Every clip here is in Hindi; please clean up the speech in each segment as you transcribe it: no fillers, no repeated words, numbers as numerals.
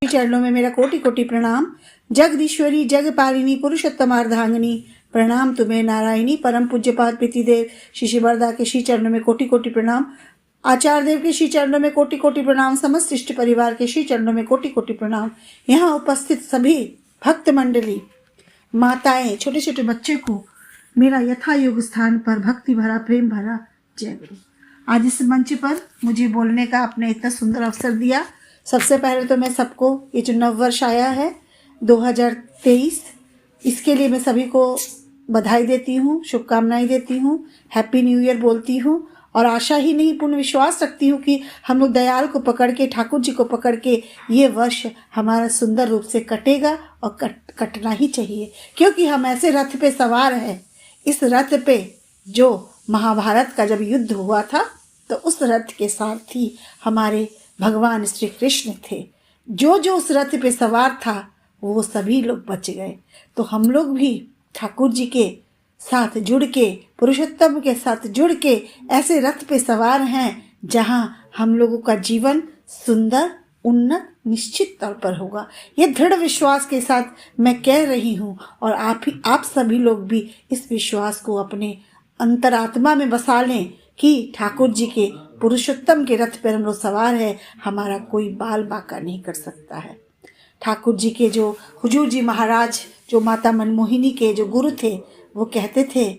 चरणों में मेरा कोटि कोटि प्रणाम। जगदीश्वरी जगपालिनी पुरुषोत्तमार्धांगिनी, प्रणाम तुम्हें नारायणी। परम पूज्यपाद प्रीतिदेव श्री श्री वरदा के श्री चरणों में कोटि कोटि प्रणाम। आचार्य देव के श्री चरणों में कोटि कोटि प्रणाम। समस्त इष्ट परिवार के श्री चरणों में कोटि कोटि प्रणाम। यहाँ उपस्थित सभी भक्त मंडली, माताएं, छोटे छोटे बच्चे को मेरा यथा योग स्थान पर भक्ति भरा प्रेम भरा जय गुरु। आज इस मंच पर मुझे बोलने का आपने इतना सुंदर अवसर दिया। सबसे पहले तो मैं सबको, ये जो नव वर्ष आया है 2023, इसके लिए मैं सभी को बधाई देती हूँ, शुभकामनाएं देती हूँ, हैप्पी न्यू ईयर बोलती हूँ। और आशा ही नहीं, पूर्ण विश्वास रखती हूँ कि हम लोग दयाल को पकड़ के, ठाकुर जी को पकड़ के ये वर्ष हमारा सुंदर रूप से कटेगा। और कटना ही चाहिए, क्योंकि हम ऐसे रथ पे सवार हैं। इस रथ पे जो महाभारत का जब युद्ध हुआ था, तो उस रथ के सारथी हमारे भगवान श्री कृष्ण थे। जो जो उस रथ पे सवार था वो सभी लोग बच गए। तो हम लोग भी ठाकुर जी के साथ जुड़ के, पुरुषोत्तम के साथ जुड़ के ऐसे रथ पे सवार हैं जहां हम लोगों का जीवन सुंदर, उन्नत निश्चित तौर पर होगा। ये दृढ़ विश्वास के साथ मैं कह रही हूँ। और आप सभी लोग भी इस विश्वास को अपने अंतरात्मा में बसा लें कि ठाकुर जी के पुरुषोत्तम के रथ पर हम लोग सवार है, हमारा कोई बाल बांका नहीं कर सकता है। ठाकुर जी के जो हुजूर जी महाराज, जो माता मनमोहिनी के जो गुरु थे, वो कहते थे,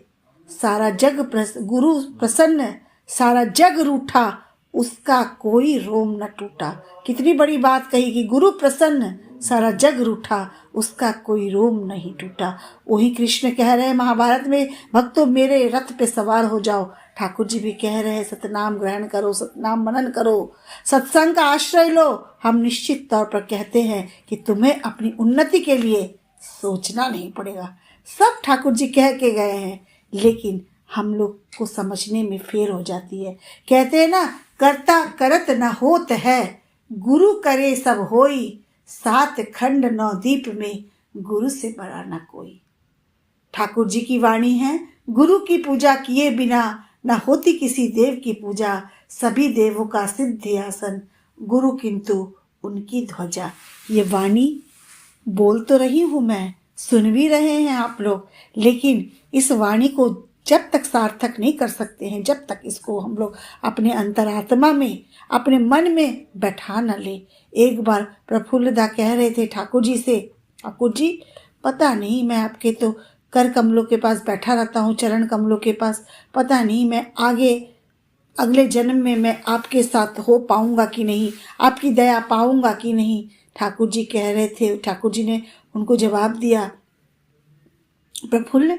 सारा जग गुरु प्रसन्न, सारा जग रूठा, उसका कोई रोम न टूटा। कितनी बड़ी बात कही कि गुरु प्रसन्न, सारा जग रूठा, उसका कोई रोम नहीं टूटा। वही कृष्ण कह रहे हैं महाभारत में, भक्तों मेरे रथ पे सवार हो जाओ। ठाकुर जी भी कह रहे हैं, सतनाम ग्रहण करो, सतनाम मनन करो, सत्संग का आश्रय लो। हम निश्चित तौर पर कहते हैं कि तुम्हें अपनी उन्नति के लिए सोचना नहीं पड़ेगा। सब ठाकुर जी कह के गए हैं, लेकिन हम लोग को समझने में फेर हो जाती है। कहते हैं ना, करता करत न होत है, गुरु करे सब होई, सात खंड नौ दीप में, गुरु से बड़ा न कोई। ठाकुर जी की वाणी है, गुरु की पूजा किए बिना न होती किसी देव की पूजा, सभी देवों का सिद्ध आसन, गुरु किंतु उनकी ध्वजा। ये वाणी बोल तो रही हूँ मैं, सुन भी रहे हैं आप लोग, लेकिन इस वाणी को जब तक सार्थक नहीं कर सकते हैं, जब तक इसको हम लोग अपने अंतरात्मा में, अपने मन में बैठा न ले। एक बार प्रफुल्लदा कह रहे थे ठाकुर जी से, ठाकुर जी पता नहीं, मैं आपके तो कर कमलों के पास बैठा रहता हूँ, चरण कमलों के पास, पता नहीं मैं आगे अगले जन्म में मैं आपके साथ हो पाऊंगा कि नहीं, आपकी दया पाऊंगा कि नहीं। ठाकुर जी कह रहे थे, ठाकुर जी ने उनको जवाब दिया, प्रफुल्ल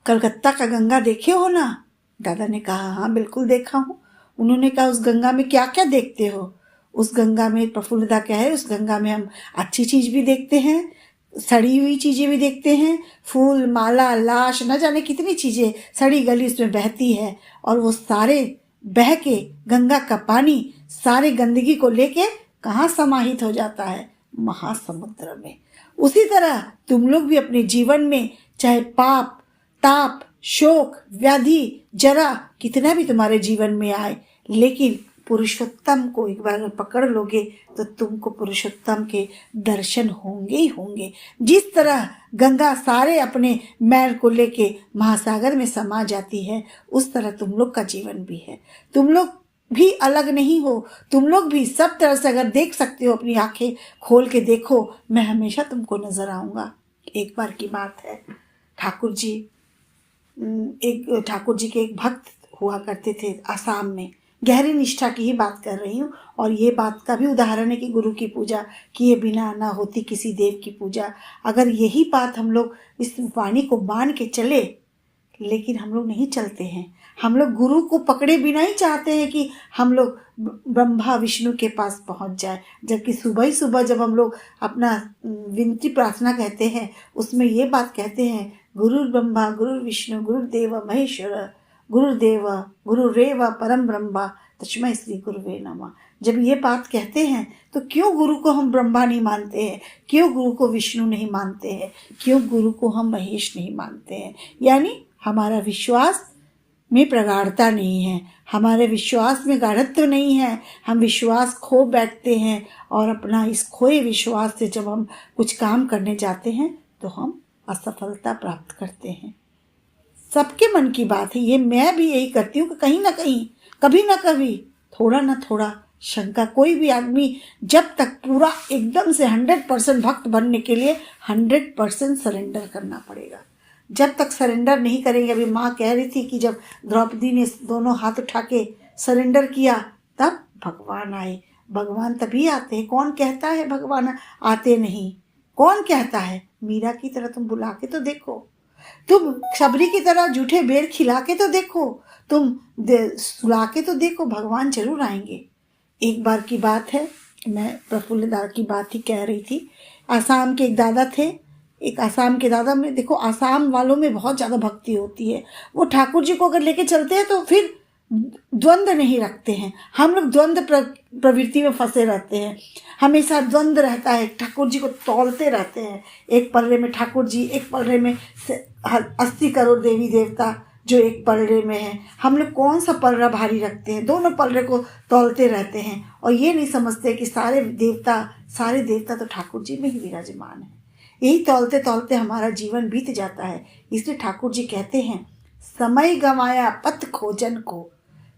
कलकत्ता का गंगा देखे हो ना? दादा ने कहा, हाँ बिल्कुल देखा हूँ। उन्होंने कहा, उस गंगा में क्या क्या देखते हो? उस गंगा में, प्रफुल्लदा कहे, उस गंगा में हम अच्छी चीज भी देखते हैं, सड़ी हुई चीजें भी देखते हैं, फूल माला लाश न जाने कितनी चीजें सड़ी गली उसमें बहती है। और वो सारे बह के गंगा का पानी सारे गंदगी को लेके कहाँ समाहित हो जाता है? महासमुद्र में। उसी तरह तुम लोग भी अपने जीवन में, चाहे पाप, ताप, शोक, व्याधि, जरा कितना भी तुम्हारे जीवन में आए, लेकिन पुरुषोत्तम को एक बार पकड़ लोगे तो तुमको पुरुषोत्तम के दर्शन होंगे ही होंगे। जिस तरह गंगा सारे अपने मैल को लेके महासागर में समा जाती है, उस तरह तुम लोग का जीवन भी है। तुम लोग भी अलग नहीं हो, तुम लोग भी सब तरह से अगर देख सकते हो, अपनी आंखें खोल के देखो, मैं हमेशा तुमको नजर आऊंगा। एक बार की बात है, ठाकुर जी के एक भक्त हुआ करते थे आसाम में। गहरी निष्ठा की ही बात कर रही हूँ, और ये बात का भी उदाहरण है कि गुरु की पूजा किए बिना ना होती किसी देव की पूजा। अगर यही बात हम लोग इस वाणी को मान के चले, लेकिन हम लोग नहीं चलते हैं। हम लोग गुरु को पकड़े बिना ही चाहते हैं कि हम लोग ब्रह्मा विष्णु के पास पहुंच जाए, जबकि सुबह ही सुबह जब हम लोग अपना विनती प्रार्थना कहते हैं, उसमें ये बात कहते हैं, गुरु ब्रह्मा गुरु विष्णु गुरुदेव महेश्वर, गुरुदेव गुरुरेव परम ब्रह्मा तस्मै श्री गुरुवे नमः। जब ये बात कहते हैं तो क्यों गुरु को हम ब्रह्मा नहीं मानते हैं? क्यों गुरु को विष्णु नहीं मानते हैं? क्यों गुरु को हम महेश नहीं मानते हैं? यानी हमारा विश्वास में प्रगाढ़ता नहीं है, हमारे विश्वास में गाढ़त्व नहीं है, हम विश्वास खो बैठते हैं और अपना इस खोए विश्वास से जब हम कुछ काम करने जाते हैं तो हम असफलता प्राप्त करते हैं। सबके मन की बात है, ये मैं भी यही करती हूँ कि कहीं ना कहीं, कभी ना कभी, थोड़ा ना थोड़ा शंका। कोई भी आदमी जब तक पूरा एकदम से 100% भक्त बनने के लिए 100% सरेंडर करना पड़ेगा। जब तक सरेंडर नहीं करेंगे, अभी माँ कह रही थी कि जब द्रौपदी ने दोनों हाथ उठा के सरेंडर किया तब भगवान आए। भगवान तभी आते हैं। कौन कहता है भगवान आते नहीं? कौन कहता है? मीरा की तरह तुम बुला के तो देखो, तुम शबरी की तरह जूठे बेर खिला के तो देखो, तुम सुला के तो देखो, भगवान जरूर आएंगे। एक बार की बात है, मैं प्रफुल्ल दादा की बात ही कह रही थी। आसाम के एक दादा थे। एक आसाम के दादा में, देखो आसाम वालों में बहुत ज़्यादा भक्ति होती है। वो ठाकुर जी को अगर लेके चलते हैं तो फिर द्वंद्व नहीं रखते हैं। हम लोग द्वंद्व प्रवृत्ति में फंसे रहते हैं, हमेशा द्वंद्व रहता है, ठाकुर जी को तौलते रहते हैं। एक पल्ले में ठाकुर जी, एक पल्ले में 80 करोड़ देवी देवता जो एक पलड़े में है। हम लोग कौन सा पलड़ा भारी रखते हैं? दोनों पलड़े को तौलते रहते हैं और ये नहीं समझते कि सारे देवता तो ठाकुर जी में ही विराजमान है। यही तौलते तौलते हमारा जीवन बीत जाता है। इसलिए ठाकुर जी कहते हैं, समय गंवाया पथ खोजन को,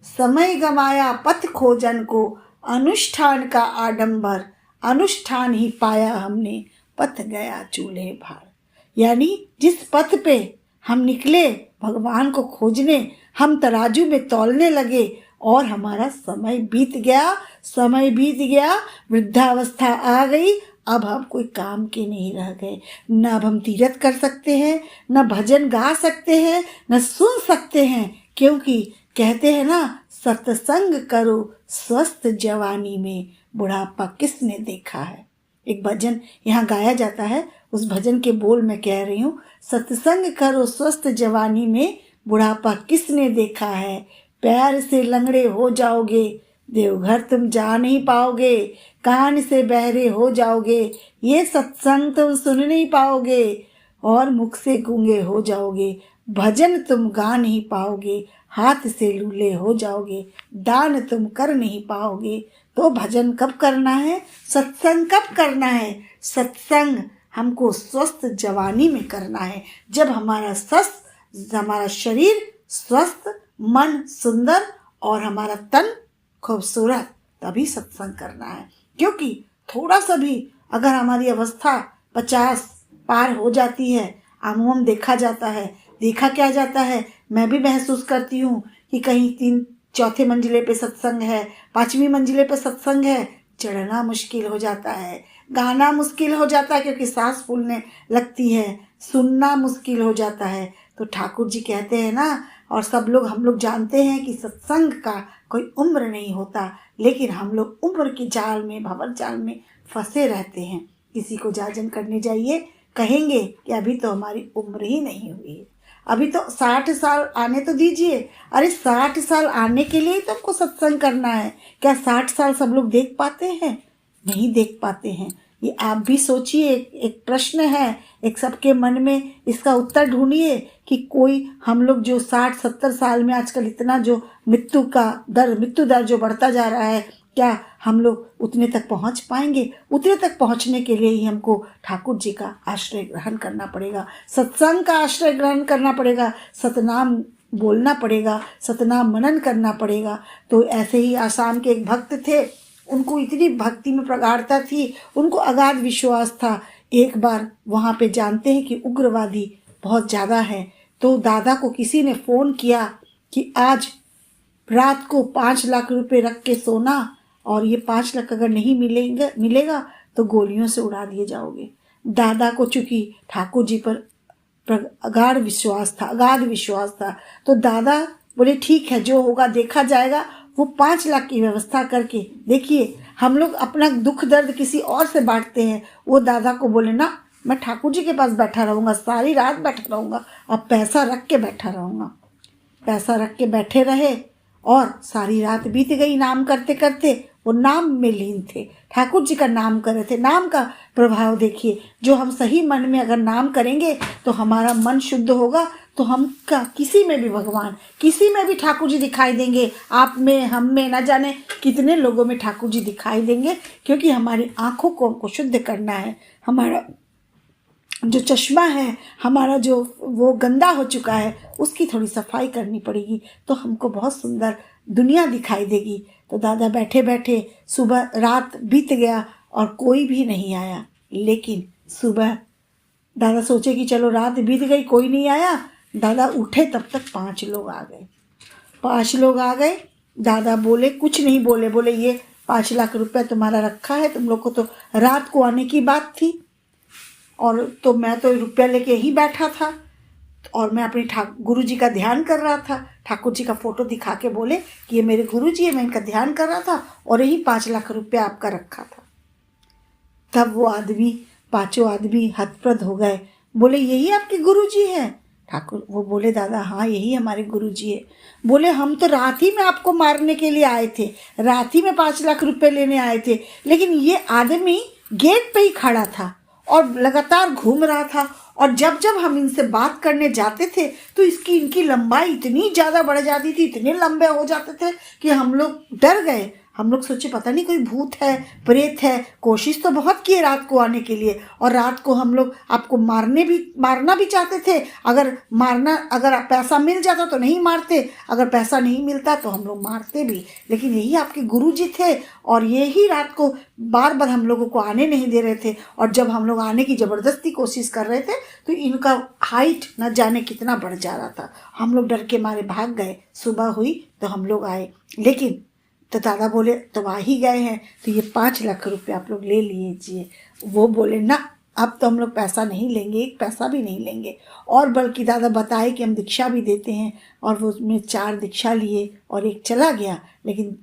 समय गंवाया पथ खोजन को, अनुष्ठान का आडंबर, अनुष्ठान ही पाया हमने, पथ गया चूल्हे भार। यानी जिस पथ पे हम निकले भगवान को खोजने, हम तराजू में तौलने लगे और हमारा समय बीत गया, वृद्धावस्था आ गई। अब हम कोई काम के नहीं रह गए। न अब हम तीरथ कर सकते हैं, न भजन गा सकते हैं, न सुन सकते हैं, क्योंकि कहते हैं ना, सत्संग करो स्वस्थ जवानी में, बुढ़ापा किसने देखा है। एक भजन यहाँ गाया जाता है, उस भजन के बोल मैं कह रही हूँ। सत्संग करो स्वस्थ जवानी में, बुढ़ापा किसने देखा है। पैर से लंगड़े हो जाओगे, देवघर तुम जा नहीं पाओगे। कान से बहरे हो जाओगे, ये सत्संग तुम सुन नहीं पाओगे। और मुख से गूंगे हो जाओगे, भजन तुम गा नहीं पाओगे। हाथ से लूले हो जाओगे, दान तुम कर नहीं पाओगे। तो भजन कब करना है? सत्संग कब करना है? सत्संग हमको स्वस्थ जवानी में करना है, जब हमारा शरीर स्वस्थ, मन सुंदर और हमारा तन खूबसूरत, तभी सत्संग करना है। क्योंकि थोड़ा सा भी अगर हमारी अवस्था 50 पार हो जाती है, आमूम देखा जाता है, देखा क्या जाता है, मैं भी महसूस करती हूँ कि कहीं 4थे मंजिले पे सत्संग है, 5वीं मंजिले पे सत्संग है, चढ़ना मुश्किल हो जाता है, गाना मुश्किल हो जाता है क्योंकि सांस फूलने लगती है, सुनना मुश्किल हो जाता है। तो ठाकुर जी कहते हैं ना, और सब लोग हम लोग जानते हैं कि सत्संग का कोई उम्र नहीं होता, लेकिन हम लोग उम्र की जाल में, भंवर जाल में फंसे रहते हैं। किसी को जाजन करने जाइए, कहेंगे कि अभी तो हमारी उम्र ही नहीं हुई है, अभी तो 60 साल आने तो दीजिए। अरे 60 साल आने के लिए तो हमको सत्संग करना है। क्या 60 साल सब लोग देख पाते हैं? नहीं देख पाते हैं। ये आप भी सोचिए, एक प्रश्न है, एक सबके मन में इसका उत्तर ढूंढिए कि कोई हम लोग जो 60-70 साल में आजकल इतना जो मृत्यु दर जो बढ़ता जा रहा है, क्या हम लोग उतने तक पहुंच पाएंगे? उतने तक पहुंचने के लिए ही हमको ठाकुर जी का आश्रय ग्रहण करना पड़ेगा, सत्संग का आश्रय ग्रहण करना पड़ेगा, सतनाम बोलना पड़ेगा, सतनाम मनन करना पड़ेगा। तो ऐसे ही आसाम के एक भक्त थे, उनको इतनी भक्ति में प्रगाढ़ता थी, उनको अगाध विश्वास था। एक बार वहाँ पे जानते हैं कि उग्रवादी बहुत ज़्यादा है, तो दादा को किसी ने फ़ोन किया कि आज रात को 5 लाख रुपए रख के सोना, और ये 5 लाख अगर नहीं मिलेगा तो गोलियों से उड़ा दिए जाओगे। दादा को चूंकि ठाकुर जी पर अगाध विश्वास था, तो दादा बोले ठीक है, जो होगा देखा जाएगा। वो 5 लाख की व्यवस्था करके, देखिए हम लोग अपना दुख दर्द किसी और से बांटते हैं। वो दादा को बोले ना, मैं ठाकुर जी के पास बैठा रहूँगा, सारी रात बैठा रहूँगा और पैसा रख के बैठा रहूँगा। पैसा रख के बैठे रहे और सारी रात बीत गई नाम करते करते। वो नाम में लीन थे, ठाकुर जी का नाम कर रहे थे। नाम का प्रभाव देखिए, जो हम सही मन में अगर नाम करेंगे तो हमारा मन शुद्ध होगा, तो हम का किसी में भी भगवान, किसी में भी ठाकुर जी दिखाई देंगे। आप में, हम में, ना जाने कितने लोगों में ठाकुर जी दिखाई देंगे, क्योंकि हमारी आँखों को हमको शुद्ध करना है। हमारा जो चश्मा है, हमारा जो वो गंदा हो चुका है, उसकी थोड़ी सफाई करनी पड़ेगी, तो हमको बहुत सुंदर दुनिया दिखाई देगी। तो दादा बैठे बैठे, सुबह रात बीत गया और कोई भी नहीं आया। लेकिन सुबह दादा सोचे कि चलो रात बीत गई, कोई नहीं आया। दादा उठे तब तक 5 लोग आ गए। 5 लोग आ गए। दादा बोले, कुछ नहीं बोले, बोले ये 5 लाख रुपया तुम्हारा रखा है, तुम लोग को तो रात को आने की बात थी, और तो मैं तो रुपया लेके यहीं बैठा था, और मैं अपने गुरु जी का ध्यान कर रहा था। ठाकुर जी का फोटो दिखा के बोले कि ये मेरे गुरु जी है, मैं इनका ध्यान कर रहा था, और यही 5 लाख रुपया आपका रखा था। तब वो आदमी, 5 आदमी हतप्रद हो गए। बोले यही आपके गुरु जी है? ठाकुर वो बोले, दादा हाँ यही हमारे गुरु जी है। बोले हम तो रात ही में आपको मारने के लिए आए थे, रात ही में 5 लाख रुपए लेने आए थे, लेकिन ये आदमी गेट पे ही खड़ा था और लगातार घूम रहा था, और जब जब हम इनसे बात करने जाते थे तो इनकी लंबाई इतनी ज़्यादा बढ़ जाती थी, इतने लंबे हो जाते थे कि हम लोग डर गए। हम लोग सोचे पता नहीं कोई भूत है, प्रेत है। कोशिश तो बहुत किए रात को आने के लिए, और रात को हम लोग आपको मारना भी चाहते थे। अगर पैसा मिल जाता तो नहीं मारते, अगर पैसा नहीं मिलता तो हम लोग मारते भी, लेकिन यही आपके गुरुजी थे, और यही रात को बार बार हम लोगों को आने नहीं दे रहे थे। और जब हम लोग आने की ज़बरदस्ती कोशिश कर रहे थे तो इनका हाइट न जाने कितना बढ़ जा रहा था। हम लोग डर के मारे भाग गए। सुबह हुई तो हम लोग आए, लेकिन तो दादा बोले तो आ ही गए हैं तो ये 5 लाख रुपये आप लोग ले लीजिए। वो बोले ना, अब तो हम लोग पैसा नहीं लेंगे, एक पैसा भी नहीं लेंगे। और बल्कि दादा बताए कि हम दीक्षा भी देते हैं, और वो उसमें 4 दीक्षा लिए और एक चला गया। लेकिन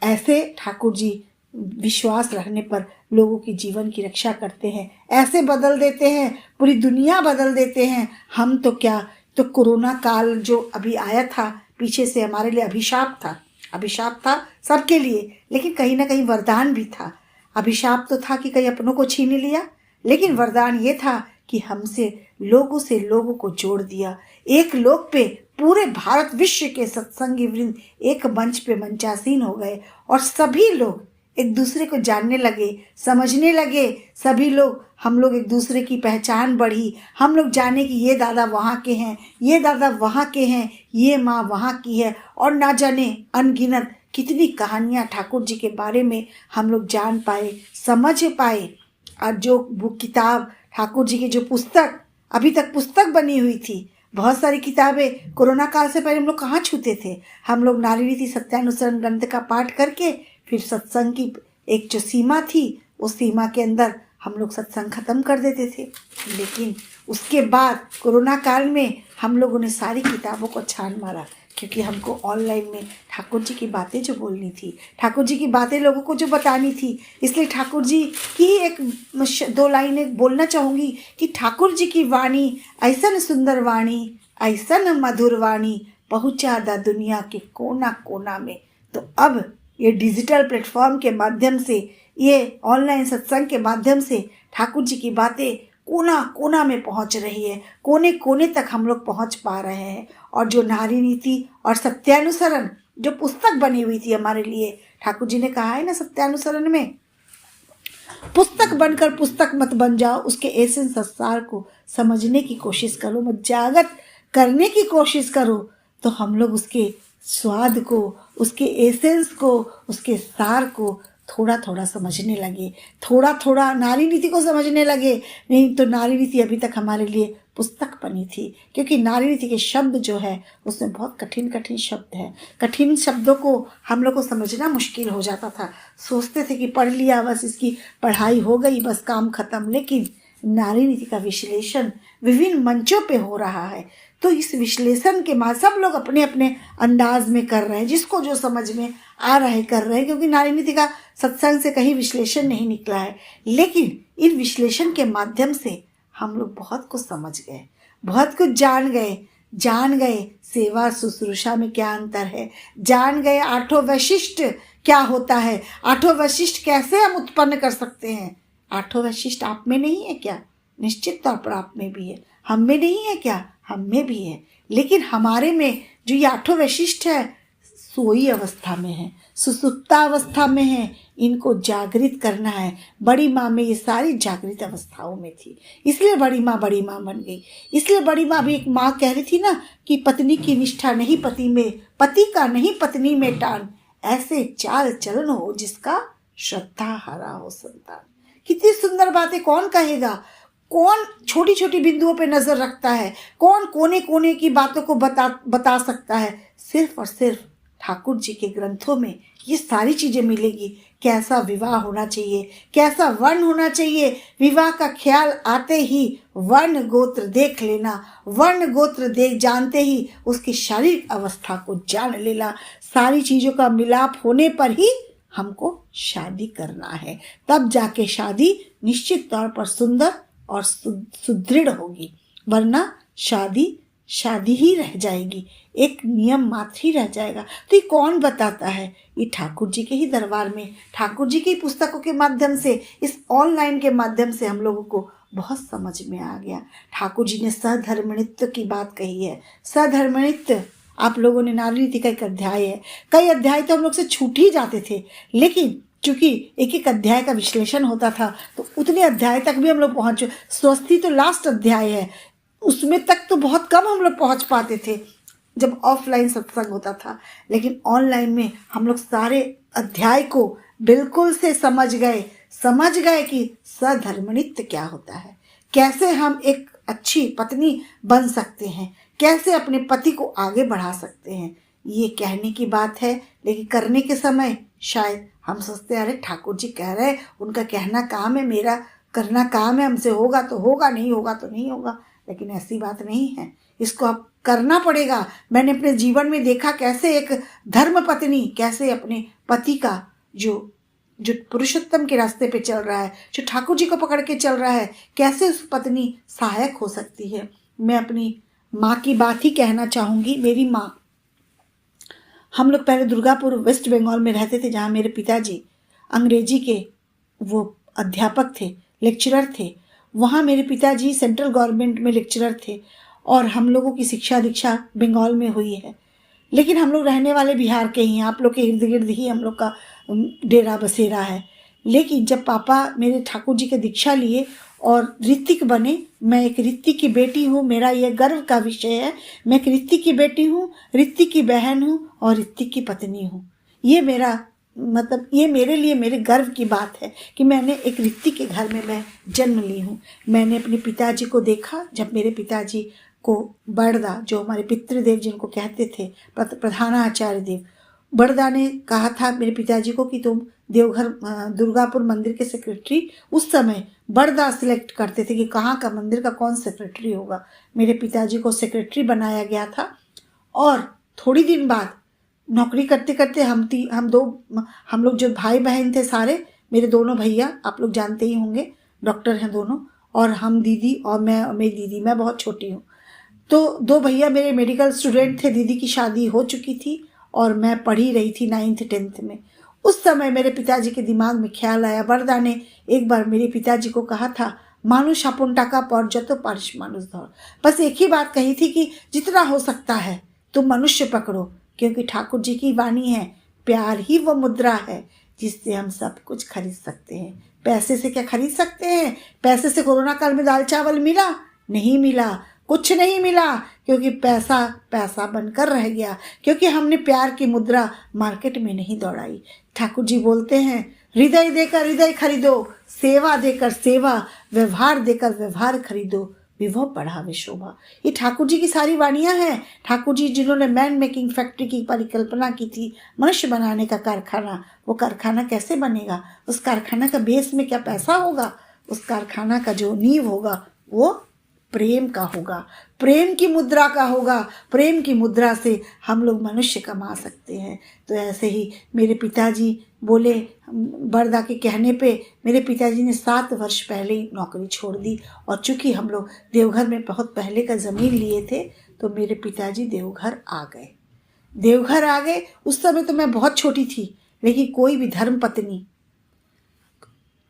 ऐसे ठाकुर जी विश्वास रखने पर लोगों की जीवन की रक्षा करते हैं, ऐसे बदल देते हैं, पूरी दुनिया बदल देते हैं। हम तो क्या, तो कोरोना काल जो अभी आया था पीछे से, हमारे लिए अभिशाप था सबके लिए, लेकिन कहीं ना कहीं वरदान भी था। अभिशाप तो था कि कहीं अपनों को छीन लिया, लेकिन वरदान ये था कि हमसे लोगों को जोड़ दिया। एक लोक पे पूरे भारत विश्व के सत्संगी वृंद एक मंच पे मंचासीन हो गए, और सभी लोग एक दूसरे को जानने लगे, समझने लगे। सभी लोग, हम लोग एक दूसरे की पहचान बढ़ी। हम लोग जाने कि ये दादा वहाँ के हैं, ये दादा वहाँ के हैं, ये माँ वहाँ की है, और ना जाने अनगिनत कितनी कहानियाँ ठाकुर जी के बारे में हम लोग जान पाए, समझ पाए। और जो बुक किताब ठाकुर जी की जो पुस्तक, अभी तक पुस्तक बनी हुई थी, बहुत सारी किताबें कोरोना काल से पहले हम लोग कहाँ छूते थे। हम लोग नारी रीति सत्यानुसरण ग्रंथ का पाठ करके फिर सत्संग की एक जो सीमा थी, उस सीमा के अंदर हम लोग सत्संग खत्म कर देते थे। लेकिन उसके बाद कोरोना काल में हम लोगों ने सारी किताबों को छान मारा, क्योंकि हमको ऑनलाइन में ठाकुर जी की बातें जो बोलनी थी, ठाकुर जी की बातें लोगों को जो बतानी थी, इसलिए ठाकुर जी की एक 2 लाइनें बोलना चाहूँगी कि ठाकुर जी की वाणी ऐसन सुंदर वाणी, ऐसन मधुर वाणी, पहुँचा दा दुनिया के कोना कोना में। तो अब ये डिजिटल प्लेटफॉर्म के माध्यम से, ये ऑनलाइन सत्संग के माध्यम से ठाकुर जी की बातें कोना कोना में पहुंच रही है, कोने कोने तक हम लोग पहुंच पा रहे हैं। और जो नारी नीति और सत्यानुसरण जो पुस्तक बनी हुई थी हमारे लिए, ठाकुर जी ने कहा है ना सत्यानुसरण में, पुस्तक बनकर पुस्तक मत बन जाओ, उसके एसेंस संसार को समझने की कोशिश करो, मत जागत करने की कोशिश करो, तो हम लोग उसके स्वाद को, उसके एसेंस को, उसके सार को थोड़ा थोड़ा समझने लगे, थोड़ा थोड़ा नारी नीति को समझने लगे। नहीं तो नारी नीति अभी तक हमारे लिए पुस्तक बनी थी, क्योंकि नारी नीति के शब्द जो है उसमें बहुत कठिन कठिन शब्द हैं। कठिन शब्दों को हम लोग को समझना मुश्किल हो जाता था। सोचते थे कि पढ़ लिया बस, इसकी पढ़ाई हो गई, बस काम खत्म। लेकिन नारी नीति का विश्लेषण विभिन्न मंचों पे हो रहा है, तो इस विश्लेषण के बाद सब लोग अपने अपने अंदाज में कर रहे हैं, जिसको जो समझ में आ रहा है कर रहे हैं, क्योंकि नारी नीति का सत्संग से कहीं विश्लेषण नहीं निकला है। लेकिन इन विश्लेषण के माध्यम से हम लोग बहुत कुछ समझ गए, बहुत कुछ जान गए सेवा शुश्रूषा में क्या अंतर है, जान गए 8 वैशिष्ट क्या होता है, 8 वैशिष्ट कैसे हम उत्पन्न कर सकते हैं। 8 वैशिष्ट आप में नहीं है क्या? निश्चित तौर पर आप में भी है। हम में नहीं है क्या? हम में भी है, लेकिन हमारे में जो ये आठों वैशिष्ट है सोई अवस्था में है, सुसुप्ता अवस्था में है, इनको जागृत करना है। बड़ी माँ में ये सारी जागृत अवस्थाओं में थी, इसलिए बड़ी माँ बन गई। इसलिए बड़ी माँ भी एक माँ कह रही थी ना कि पत्नी की निष्ठा नहीं पति में, पति का नहीं पत्नी में टान, ऐसे चाल चलन हो जिसका श्रद्धा हरा हो संतान। कितनी सुंदर बातें कौन कहेगा, कौन छोटी छोटी बिंदुओं पे नजर रखता है, कौन कोने कोने की बातों को बता सकता है। सिर्फ और सिर्फ ठाकुर जी के ग्रंथों में ये सारी चीजें मिलेगी। कैसा विवाह होना चाहिए, कैसा वर्ण होना चाहिए, विवाह का ख्याल आते ही वर्ण गोत्र देख लेना, वर्ण गोत्र देख जानते ही उसकी शारीरिक अवस्था को जान लेना। सारी चीजों का मिलाप होने पर ही हमको शादी करना है, तब जाके शादी निश्चित तौर पर सुंदर और सुदृढ़ होगी, वरना शादी ही रह जाएगी, एक नियम मात्र ही रह जाएगा। तो ये कौन बताता है? ये ठाकुर जी के ही दरबार में, ठाकुर जी की पुस्तकों के माध्यम से, इस ऑनलाइन के माध्यम से हम लोगों को बहुत समझ में आ गया। ठाकुर जी ने सधर्मणित्व की बात कही है। सधर्मणित्व आप लोगों ने नारी नीति का एक अध्याय है, कई अध्याय तो हम लोग से छूट ही जाते थे, लेकिन चूंकि एक एक अध्याय का विश्लेषण होता था तो उतने अध्याय तक भी हम लोग पहुंचे। स्वस्ति तो लास्ट अध्याय है, उसमें तक तो बहुत कम हम लोग पहुंच पाते थे जब ऑफलाइन सत्संग होता था, लेकिन ऑनलाइन में हम लोग सारे अध्याय को बिल्कुल से समझ गए कि सधर्मणित्व क्या होता है, कैसे हम एक अच्छी पत्नी बन सकते हैं, कैसे अपने पति को आगे बढ़ा सकते हैं। ये कहने की बात है, लेकिन करने के समय शायद हम सोचते हैं अरे ठाकुर जी कह रहे हैं, उनका कहना काम है, मेरा करना काम है, हमसे होगा तो होगा, नहीं होगा तो नहीं होगा। लेकिन ऐसी बात नहीं है, इसको अब करना पड़ेगा। मैंने अपने जीवन में देखा कैसे एक धर्म पत्नी कैसे अपने पति का जो पुरुषोत्तम के रास्ते पे चल रहा है, जो ठाकुर जी को पकड़ के चल रहा है, कैसे उस पत्नी सहायक हो सकती है। मैं अपनी माँ की बात ही कहना चाहूँगी। मेरी माँ, हम लोग पहले दुर्गापुर वेस्ट बंगाल में रहते थे, जहाँ मेरे पिताजी अंग्रेजी के वो अध्यापक थे, लेक्चरर थे। वहाँ मेरे पिताजी सेंट्रल गवर्नमेंट में लेक्चरर थे और हम लोगों की शिक्षा दीक्षा बंगाल में हुई है, लेकिन हम लोग रहने वाले बिहार के ही हैं। आप लोग के इर्द गिर्द ही हम लोग का डेरा बसेरा है। लेकिन जब पापा मेरे ठाकुर जी के दीक्षा लिए और ऋतिक बने, मैं एक ऋतिक की बेटी हूँ, मेरा ये गर्व का विषय है। मैं एक ऋतिक की बेटी हूँ, ऋतिक की बहन हूँ और ऋतिक की पत्नी हूँ। ये मेरा मतलब ये मेरे लिए मेरे गर्व की बात है कि मैंने एक ऋतिक के घर में मैं जन्म ली हूँ। मैंने अपने पिताजी को देखा, जब मेरे पिताजी को बड़दा, जो हमारे पितृदेव जिनको कहते थे, प्रधानाचार्य देव, बड़दा ने कहा था मेरे पिताजी को कि तुम देवघर दुर्गापुर मंदिर के सेक्रेटरी, उस समय बड़दा सिलेक्ट करते थे कि कहाँ का मंदिर का कौन सेक्रेटरी होगा। मेरे पिताजी को सेक्रेटरी बनाया गया था और थोड़ी दिन बाद नौकरी करते करते हम लोग जो भाई बहन थे सारे, मेरे दोनों भैया आप लोग जानते ही होंगे, डॉक्टर हैं दोनों, और हम दीदी और मैं और मेरी दीदी, मैं बहुत छोटी हूँ। तो दो भैया मेरे मेडिकल स्टूडेंट थे, दीदी की शादी हो चुकी थी और मैं पढ़ी रही थी 9th 10th में। उस समय मेरे पिताजी के दिमाग में ख्याल आया, बड़दा ने एक बार मेरे पिताजी को कहा था, मानुष अपन टाका पर जतो पारिश मानुष धौर। बस एक ही बात कही थी कि जितना हो सकता है तुम मनुष्य पकड़ो, क्योंकि ठाकुर जी की वाणी है, प्यार ही वो मुद्रा है जिससे हम सब कुछ खरीद सकते हैं। पैसे से क्या खरीद सकते हैं? पैसे से कोरोना काल में दाल चावल मिला? नहीं मिला, कुछ नहीं मिला, क्योंकि पैसा पैसा बनकर रह गया, क्योंकि हमने प्यार की मुद्रा मार्केट में नहीं दौड़ाई। ठाकुर जी बोलते हैं, हृदय देकर हृदय खरीदो, सेवा देकर सेवा, व्यवहार देकर व्यवहार खरीदो, विभव बढ़ावे शोभा। ये ठाकुर जी की सारी वाणियाँ हैं। ठाकुर जी जिन्होंने मैन मेकिंग फैक्ट्री की परिकल्पना की थी, मनुष्य बनाने का कारखाना, वो कारखाना कैसे बनेगा? उस कारखाना का बेस में क्या पैसा होगा? उस कारखाना का जो नींव होगा वो प्रेम का होगा, प्रेम की मुद्रा का होगा। प्रेम की मुद्रा से हम लोग मनुष्य कमा सकते हैं। तो ऐसे ही मेरे पिताजी बोले, बड़दा के कहने पे मेरे पिताजी ने 7 वर्ष पहले ही नौकरी छोड़ दी। और चूंकि हम लोग देवघर में बहुत पहले का ज़मीन लिए थे, तो मेरे पिताजी देवघर आ गए। उस समय तो मैं बहुत छोटी थी, लेकिन कोई भी धर्म पत्नी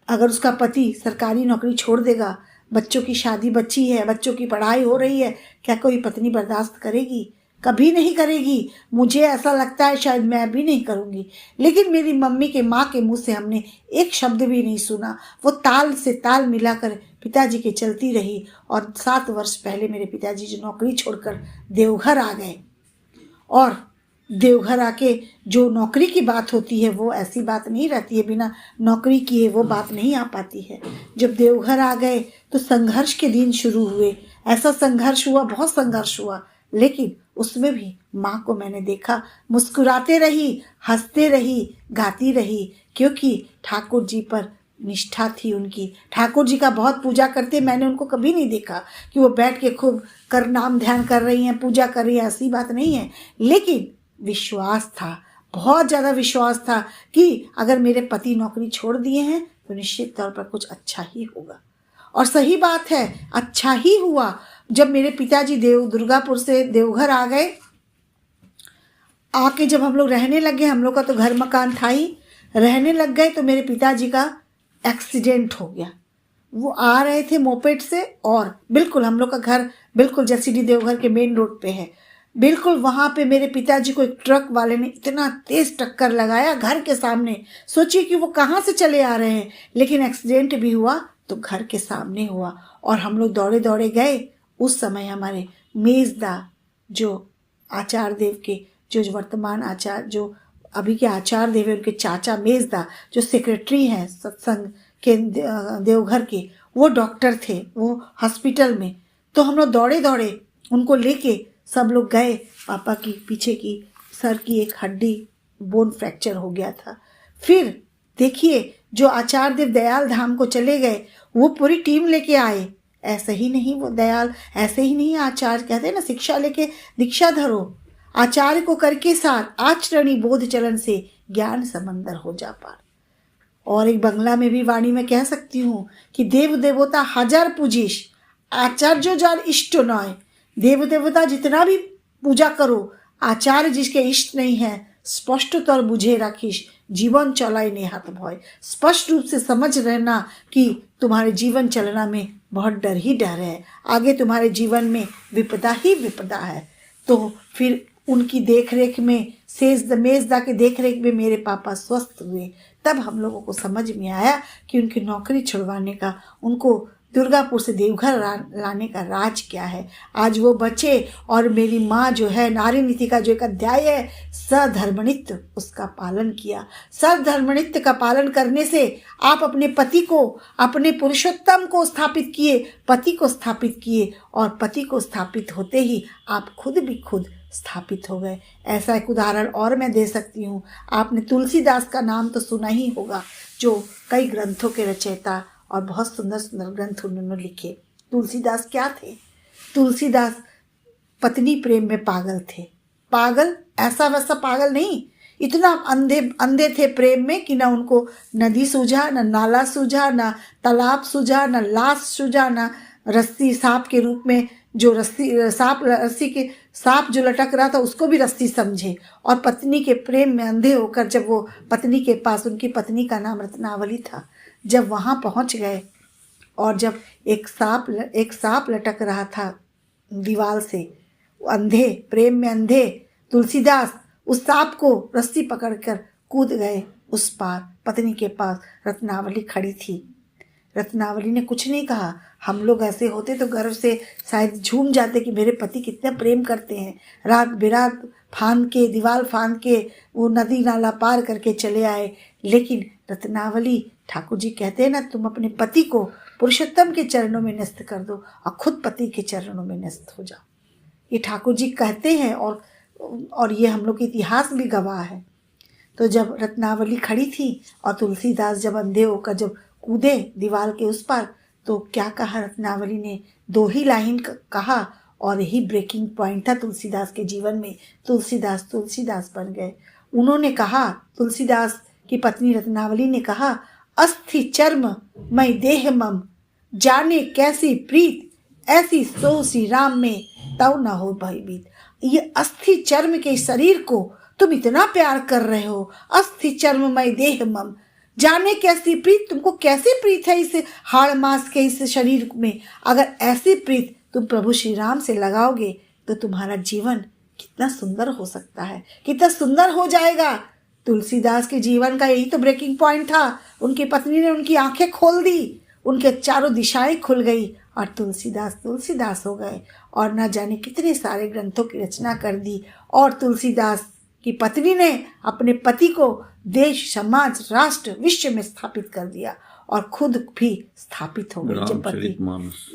अगर उसका पति सरकारी नौकरी छोड़ देगा, बच्चों की शादी बची है, बच्चों की पढ़ाई हो रही है, क्या कोई पत्नी बर्दाश्त करेगी? कभी नहीं करेगी। मुझे ऐसा लगता है शायद मैं भी नहीं करूँगी। लेकिन मेरी मम्मी के माँ के मुँह से हमने एक शब्द भी नहीं सुना। वो ताल से ताल मिलाकर पिताजी के चलती रही और 7 वर्ष पहले मेरे पिताजी जो नौकरी छोड़कर देवघर आ गए। और देवघर आके जो नौकरी की बात होती है वो ऐसी बात नहीं रहती है, बिना नौकरी किए वो बात नहीं आ पाती है। जब देवघर आ गए तो संघर्ष के दिन शुरू हुए। ऐसा संघर्ष हुआ, बहुत संघर्ष हुआ, लेकिन उसमें भी माँ को मैंने देखा मुस्कुराते रही, हंसते रही, गाती रही, क्योंकि ठाकुर जी पर निष्ठा थी उनकी। ठाकुर जी का बहुत पूजा करते। मैंने उनको कभी नहीं देखा कि वो बैठ के खूब कर नाम ध्यान कर रही हैं, पूजा कर रही हैं, ऐसी बात नहीं है। लेकिन विश्वास था, बहुत ज़्यादा विश्वास था कि अगर मेरे पति नौकरी छोड़ दिए हैं तो निश्चित तौर पर कुछ अच्छा ही होगा। और सही बात है, अच्छा ही हुआ। जब मेरे पिताजी दुर्गापुर से देवघर आ गए, आके जब हम लोग रहने लगे, हम लोग का तो घर मकान था ही, रहने लग गए, तो मेरे पिताजी का एक्सीडेंट हो गया। वो आ रहे थे मोपेड से और बिल्कुल हम लोग का घर बिल्कुल जसीडी देवघर के मेन रोड पे है। बिल्कुल वहाँ पे मेरे पिताजी को एक ट्रक वाले ने इतना तेज टक्कर लगाया घर के सामने। सोचिए कि वो कहाँ से चले आ रहे हैं, लेकिन एक्सीडेंट भी हुआ तो घर के सामने हुआ। और हम लोग दौड़े दौड़े गए। उस समय हमारे मेजदा जो आचार्य देव के जो वर्तमान आचार्य जो अभी के आचार्य देव है, उनके चाचा मेजदा जो सेक्रेटरी हैं सत्संग के देवघर के, वो डॉक्टर थे वो हॉस्पिटल में। तो हम लोग दौड़े दौड़े उनको लेके सब लोग गए। पापा की पीछे की सर की एक हड्डी बोन फ्रैक्चर हो गया था। फिर देखिए जो आचार्य देव दयाल धाम को चले गए, वो पूरी टीम लेके आए। ऐसे ही नहीं वो दयाल, ऐसे ही नहीं आचार्य कहते हैं ना, शिक्षा लेके दीक्षा धरो। आचार्य को करके साथ आचरणी बोध चलन से ज्ञान समंदर हो जा पार। और एक बंगला में भी वाणी में कह सकती हूँ कि देव देवता हजार पूजिश, आचार्य जार इष्ट नॉय। देव देवता जितना भी पूजा करो, आचार्य जिसके इष्ट नहीं है, स्पष्ट तौर बुझे राखिश, जीवन चलाए नेहात भय। स्पष्ट रूप से समझ रहना कि तुम्हारे जीवन चलना में बहुत डर ही डर है, आगे तुम्हारे जीवन में विपदा ही विपदा है। तो फिर उनकी देखरेख में, मेजदा के देखरेख में मेरे पापा स्वस्थ हुए। तब हम लोगों को समझ में आया कि उनकी नौकरी छुड़वाने का, उनको दुर्गापुर से देवघर लाने का राज क्या है। आज वो बचे। और मेरी माँ जो है, नारी नीति का जो एक अध्याय है, सधर्मनित्य, उसका पालन किया। सधर्मनित्य का पालन करने से आप अपने पति को, अपने पुरुषोत्तम को स्थापित किए, पति को स्थापित किए, और पति को स्थापित होते ही आप खुद भी खुद स्थापित हो गए। ऐसा एक उदाहरण और मैं दे सकती हूँ। आपने तुलसीदास का नाम तो सुना ही होगा, जो कई ग्रंथों के रचयिता और बहुत सुंदर सुंदर ग्रंथ उन्होंने लिखे। तुलसीदास क्या थे? तुलसीदास पत्नी प्रेम में पागल थे। पागल ऐसा वैसा पागल नहीं, इतना अंधे थे प्रेम में कि ना उनको नदी सूझा, ना नाला सूझा, ना तालाब सूझा, ना लाश सूझा, ना रस्सी सांप के रूप में जो सांप जो लटक रहा था उसको भी रस्सी समझे। और पत्नी के प्रेम में अंधे होकर जब वो पत्नी के पास, उनकी पत्नी का नाम रत्नावली था, जब वहाँ पहुँच गए और जब एक सांप लटक रहा था दीवार से, अंधे प्रेम में अंधे तुलसीदास उस सांप को रस्सी पकड़कर कूद गए उस पार। पत्नी के पास रत्नावली खड़ी थी। रत्नावली ने कुछ नहीं कहा। हम लोग ऐसे होते तो गर्व से शायद झूम जाते कि मेरे पति कितना प्रेम करते हैं। रात बिरात दीवार फांद के वो नदी नाला पार करके चले आए। लेकिन रत्नावली, ठाकुर जी कहते हैं ना, तुम अपने पति को पुरुषोत्तम के चरणों में न्यस्त कर दो और खुद पति के चरणों में न्यस्त हो जाओ। ये ठाकुर जी कहते हैं और ये हम लोग के इतिहास भी गवाह है। तो जब रत्नावली खड़ी थी और तुलसीदास जब अंधे होकर जब कूदे दीवार के उस पार, तो क्या कहा रत्नावली ने? 2 ही लाइन कहा और यही ब्रेकिंग पॉइंट था तुलसीदास के जीवन में। तुलसीदास बन गए। उन्होंने कहा, तुलसीदास की पत्नी रत्नावली ने कहा, अस्थि चर्म मैं देह मम, जाने कैसी प्रीत, ऐसी सो श्री राम में तव न हो भयभीत। ये अस्थि चर्म के शरीर को तुम इतना प्यार कर रहे हो। अस्थि चर्म मैं देह मम, जाने कैसी प्रीत, तुमको कैसी प्रीत है इस हाड़ मांस के इस शरीर में। अगर ऐसी प्रीत तुम प्रभु श्री राम से लगाओगे तो तुम्हारा जीवन कितना सुंदर हो सकता है, कितना सुंदर हो जाएगा। तुलसीदास के जीवन का यही तो ब्रेकिंग पॉइंट था। उनकी पत्नी ने उनकी आंखें खोल दी, उनके चारों दिशाएं खुल गई और तुलसीदास हो गए और न जाने कितने सारे ग्रंथों की रचना कर दी। और तुलसीदास की पत्नी ने अपने पति को देश, समाज, राष्ट्र, विश्व में स्थापित कर दिया और खुद भी स्थापित हो गई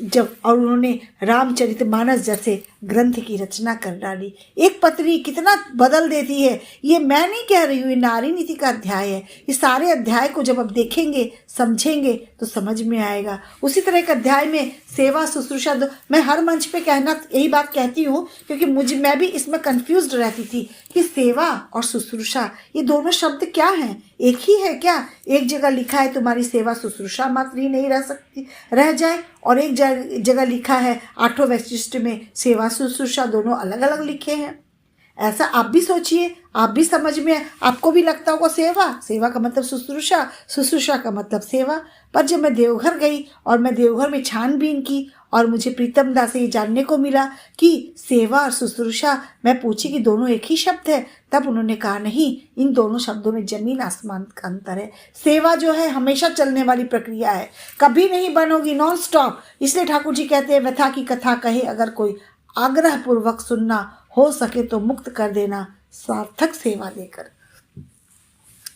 जब और उन्होंने रामचरितमानस जैसे ग्रंथ की रचना कर डाली। एक पत्नी कितना बदल देती है, ये मैं नहीं कह रही हूँ, ये नारी नीति का अध्याय है। इस सारे अध्याय को जब आप देखेंगे, समझेंगे तो समझ में आएगा। उसी तरह एक अध्याय में सेवा शुश्रूषा, मैं हर मंच पे कहना यही बात कहती हूँ क्योंकि मैं भी इसमें कंफ्यूज्ड रहती थी कि सेवा और शुश्रूषा ये दोनों शब्द क्या हैं, एक ही है क्या? एक जगह लिखा है तुम्हारी सेवा शुश्रूषा मात्र ही नहीं रह जाए और एक जगह लिखा है आठों वैशिष्ट में सेवा शुश्रूषा, दोनों अलग अलग लिखे हैं। ऐसा आप भी सोचिए, आप भी समझ में, आपको भी लगता होगा सेवा का मतलब शुश्रूषा, शुश्रूषा का मतलब सेवा। पर जब मैं देवघर गई और मैं देवघर में छानबीन की और मुझे प्रीतम दास से ये जानने को मिला कि सेवा और शुश्रूषा, मैं पूछी कि दोनों एक ही शब्द है, तब उन्होंने कहा नहीं, इन दोनों शब्दों में जमीन आसमान का अंतर है। सेवा जो है हमेशा चलने वाली प्रक्रिया है, कभी नहीं बनोगी, नॉन स्टॉप। इसलिए ठाकुर जी कहते हैं व्यथा की कथा कहे अगर कोई, आग्रह पूर्वक सुनना, हो सके तो मुक्त कर देना सार्थक सेवा देकर।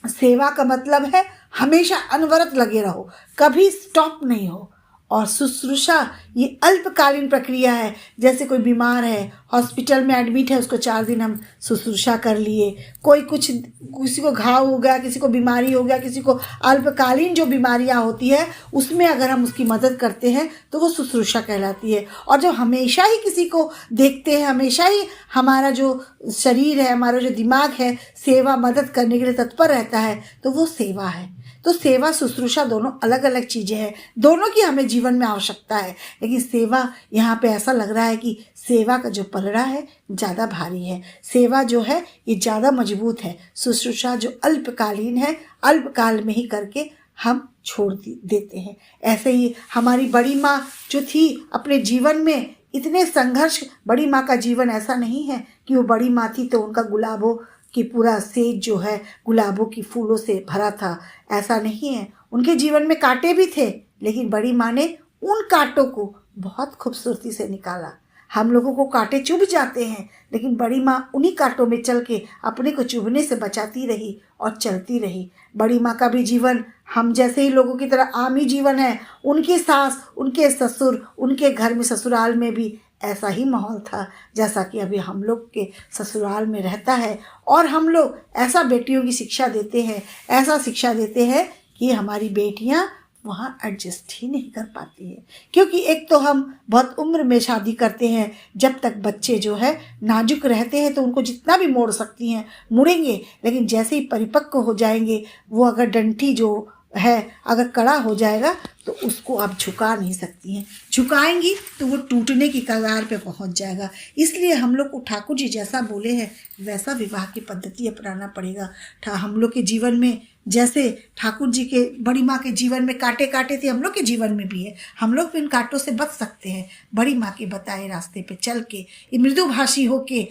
सेवा का मतलब है हमेशा अनवरत लगे रहो, कभी स्टॉप नहीं हो। और शुश्रूषा ये अल्पकालीन प्रक्रिया है, जैसे कोई बीमार है, हॉस्पिटल में एडमिट है, उसको 4 दिन हम शुश्रूषा कर लिए। किसी को घाव हो गया, किसी को बीमारी हो गया, किसी को अल्पकालीन जो बीमारियां होती है उसमें अगर हम उसकी मदद करते हैं तो वो शुश्रूषा कहलाती है। और जब हमेशा ही किसी को देखते हैं, हमेशा ही हमारा जो शरीर है, हमारा जो दिमाग है सेवा मदद करने के लिए तत्पर रहता है तो वो सेवा है। तो सेवा शुश्रूषा दोनों अलग अलग चीज़ें हैं, दोनों की हमें जीवन में आवश्यकता है। लेकिन सेवा यहाँ पे ऐसा लग रहा है कि सेवा का जो पलड़ा है ज़्यादा भारी है, सेवा जो है ये ज़्यादा मजबूत है। शुश्रूषा जो अल्पकालीन है, अल्पकाल में ही करके हम छोड़ देते हैं। ऐसे ही हमारी बड़ी माँ जो थी अपने जीवन में इतने संघर्ष, बड़ी माँ का जीवन ऐसा नहीं है कि वो बड़ी माँ थी तो उनका गुलाबों कि पूरा सेज जो है गुलाबों की फूलों से भरा था, ऐसा नहीं है। उनके जीवन में कांटे भी थे, लेकिन बड़ी माँ ने उन कांटों को बहुत खूबसूरती से निकाला। हम लोगों को कांटे चुभ जाते हैं, लेकिन बड़ी माँ उन्हीं कांटों में चल के अपने को चुभने से बचाती रही और चलती रही। बड़ी माँ का भी जीवन हम जैसे ही लोगों की तरह आम ही जीवन है। उनकी सास, उनके ससुर, उनके घर में ससुराल में भी ऐसा ही माहौल था जैसा कि अभी हम लोग के ससुराल में रहता है। और हम लोग ऐसा बेटियों की शिक्षा देते हैं, ऐसा शिक्षा देते हैं कि हमारी बेटियां वहाँ एडजस्ट ही नहीं कर पाती है। क्योंकि एक तो हम बहुत उम्र में शादी करते हैं, जब तक बच्चे जो है नाजुक रहते हैं तो उनको जितना भी मोड़ सकती हैं मुड़ेंगे, लेकिन जैसे ही परिपक्व हो जाएंगे वो अगर डंठी जो है अगर कड़ा हो जाएगा तो उसको आप झुका नहीं सकती हैं, झुकाएंगी तो वो टूटने की कगार पे पहुंच जाएगा। इसलिए हम लोग को ठाकुर जी जैसा बोले हैं वैसा विवाह की पद्धति अपनाना पड़ेगा। हम लोग के जीवन में जैसे ठाकुर जी के, बड़ी माँ के जीवन में कांटे काटे थे, हम लोग के जीवन में भी है। हम लोग भी इन कांटों से बच सकते हैं बड़ी माँ के बताए रास्ते पे चल के, मृदुभाषी होके।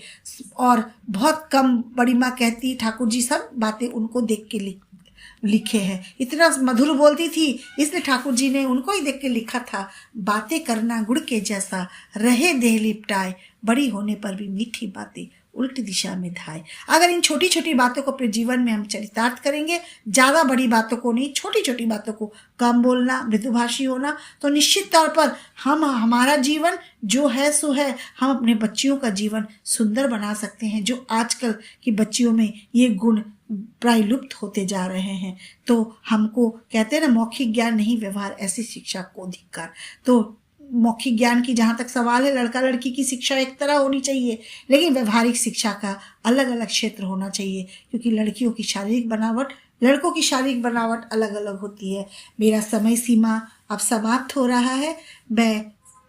और बहुत कम बड़ी माँ कहती, ठाकुर जी सब बातें उनको देख के लिखे हैं। इतना मधुर बोलती थी, इसलिए ठाकुर जी ने उनको ही देख के लिखा था, बातें करना गुड़ के जैसा, रहे देह लिपटाए, बड़ी होने पर भी मीठी बातें उल्टी दिशा में धाए। अगर इन छोटी छोटी बातों को अपने जीवन में हम चरितार्थ करेंगे, ज़्यादा बड़ी बातों को नहीं, छोटी छोटी बातों को कम बोलना, मृदुभाषी होना, तो निश्चित तौर पर हमारा जीवन जो है सो है, हम अपने बच्चियों का जीवन सुंदर बना सकते हैं। जो आजकल की बच्चियों में ये गुण प्राय लुप्त होते जा रहे हैं। तो हमको कहते हैं ना, मौखिक ज्ञान नहीं व्यवहार, ऐसी शिक्षा को धिक्कार। तो मौखिक ज्ञान की जहाँ तक सवाल है, लड़का लड़की की शिक्षा एक तरह होनी चाहिए, लेकिन व्यवहारिक शिक्षा का अलग अलग क्षेत्र होना चाहिए, क्योंकि लड़कियों की शारीरिक बनावट, लड़कों की शारीरिक बनावट अलग अलग होती है। मेरा समय सीमा अब समाप्त हो रहा है। मैं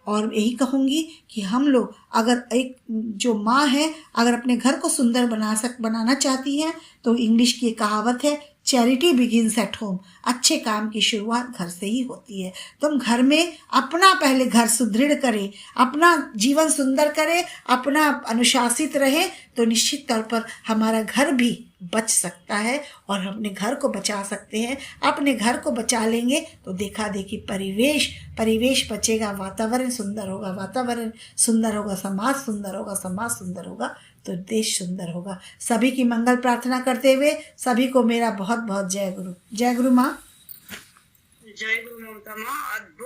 और यही कहूँगी कि हम लोग अगर एक जो माँ है, अगर अपने घर को सुंदर बनाना चाहती हैं तो इंग्लिश की एक कहावत है, चैरिटी बिगिंस एट होम। अच्छे काम की शुरुआत घर से ही होती है। तुम घर में अपना पहले घर सुदृढ़ करें, अपना जीवन सुंदर करें, अपना अनुशासित रहे, तो निश्चित तौर पर हमारा घर भी बच सकता है और हम अपने घर को बचा सकते हैं। अपने घर को बचा लेंगे तो देखा देखी परिवेश बचेगा, वातावरण सुंदर होगा, वातावरण सुंदर होगा, समाज सुंदर होगा, समाज सुंदर होगा तो देश सुंदर होगा। सभी की मंगल प्रार्थना करते हुए सभी को मेरा बहुत बहुत जय गुरु। जय गुरु माँ। जय गुरु ममता माँ।